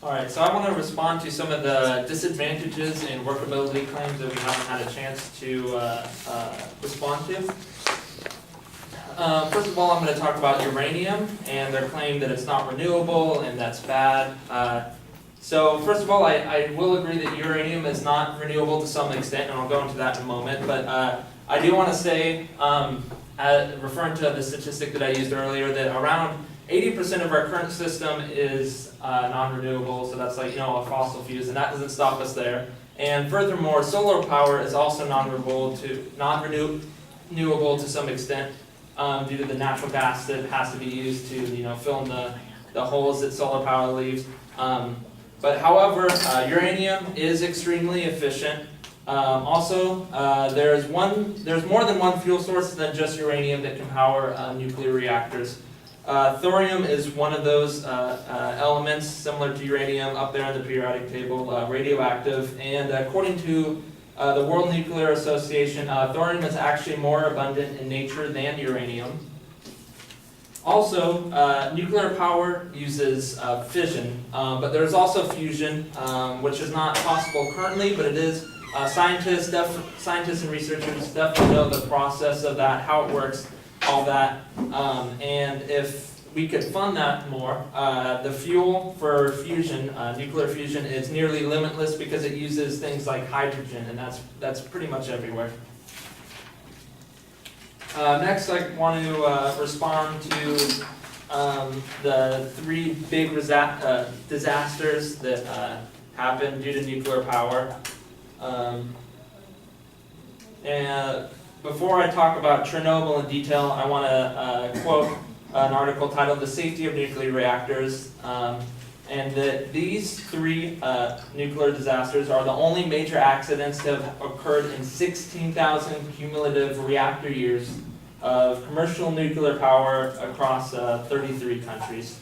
Alright, so I want to respond to some of the disadvantages and workability claims that we haven't had a chance to respond to. First of all, I'm going to talk about uranium and their claim that it's not renewable and that's bad. So first of all, I will agree that uranium is not renewable to some extent, and I'll go into that in a moment, but I do want to say, referring to the statistic that I used earlier, that around 80% of our current system is non-renewable, so that's like, a fossil fuels, and that doesn't stop us there. And furthermore, solar power is also non-renewable to some extent due to the natural gas that has to be used to, fill in the holes that solar power leaves. But however, uranium is extremely efficient. Also, there's more than one fuel source than just uranium that can power nuclear reactors. Thorium is one of those elements, similar to uranium, up there on the periodic table, radioactive. And according to the World Nuclear Association, thorium is actually more abundant in nature than uranium. Also, nuclear power uses fission, but there's also fusion, which is not possible currently, but it is. Scientists and researchers definitely know the process of that, how it works, all that, and if we could fund that more, the fuel for fusion, nuclear fusion, is nearly limitless because it uses things like hydrogen, and that's pretty much everywhere. Next, I want to respond to the three big disasters that happened due to nuclear power. And before I talk about Chernobyl in detail, I want to quote an article titled "The Safety of Nuclear Reactors," and that these three nuclear disasters are the only major accidents that have occurred in 16,000 cumulative reactor years of commercial nuclear power across 33 countries.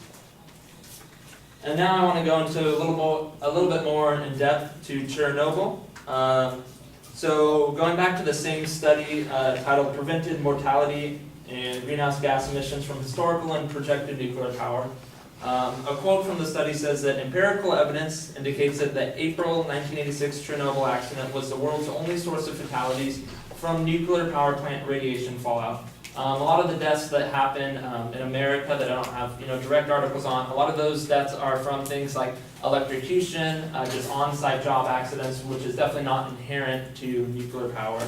And now I want to go into a little bit more in depth to Chernobyl. So going back to the same study titled "Prevented Mortality and Greenhouse Gas Emissions from Historical and Projected Nuclear Power," a quote from the study says that empirical evidence indicates that the April 1986 Chernobyl accident was the world's only source of fatalities from nuclear power plant radiation fallout. A lot of the deaths that happen in America that I don't have direct articles on, a lot of those deaths are from things like electrocution, just on-site job accidents, which is definitely not inherent to nuclear power.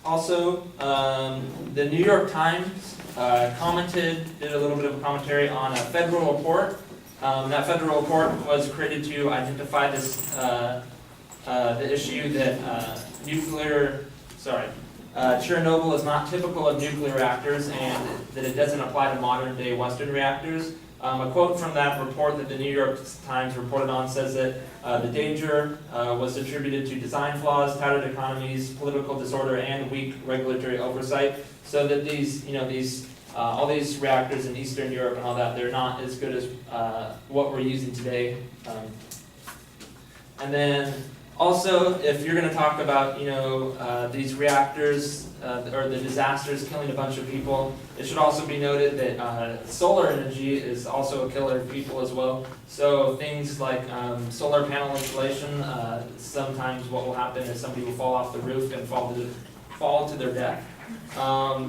Also, the New York Times did a little bit of a commentary on a federal report. That federal report was created to identify this the issue that Chernobyl is not typical of nuclear reactors and that it doesn't apply to modern day Western reactors. A quote from that report that the New York Times reported on says that the danger was attributed to design flaws, touted economies, political disorder, and weak regulatory oversight. So that all these reactors in Eastern Europe and all that, they're not as good as what we're using today. And then also, if you're going to talk about these reactors or the disasters killing a bunch of people, it should also be noted that solar energy is also a killer of people as well. So things like solar panel installation, sometimes what will happen is somebody will fall off the roof and fall to their death.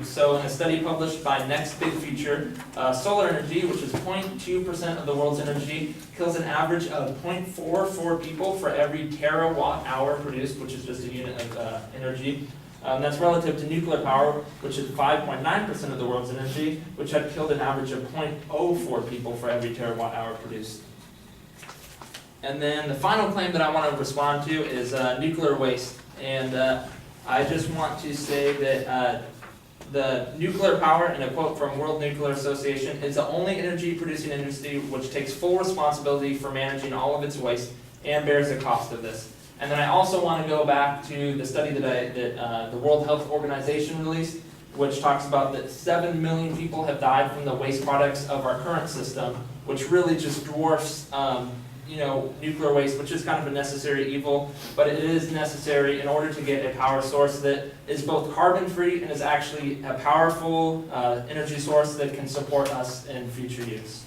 So in a study published by Next Big Future, solar energy, which is 0.2% of the world's energy, kills an average of 0.44 people for every terawatt hour produced, which is just a unit of energy. That's relative to nuclear power, which is 5.9% of the world's energy, which had killed an average of 0.04 people for every terawatt hour produced. And then the final claim that I want to respond to is nuclear waste. And I just want to say that the nuclear power, in a quote from World Nuclear Association, is the only energy-producing industry which takes full responsibility for managing all of its waste and bears the cost of this. And then I also want to go back to the study that the World Health Organization released, which talks about that 7 million people have died from the waste products of our current system, which really just dwarfs nuclear waste, which is kind of a necessary evil, but it is necessary in order to get a power source that is both carbon-free and is actually a powerful energy source that can support us in future use.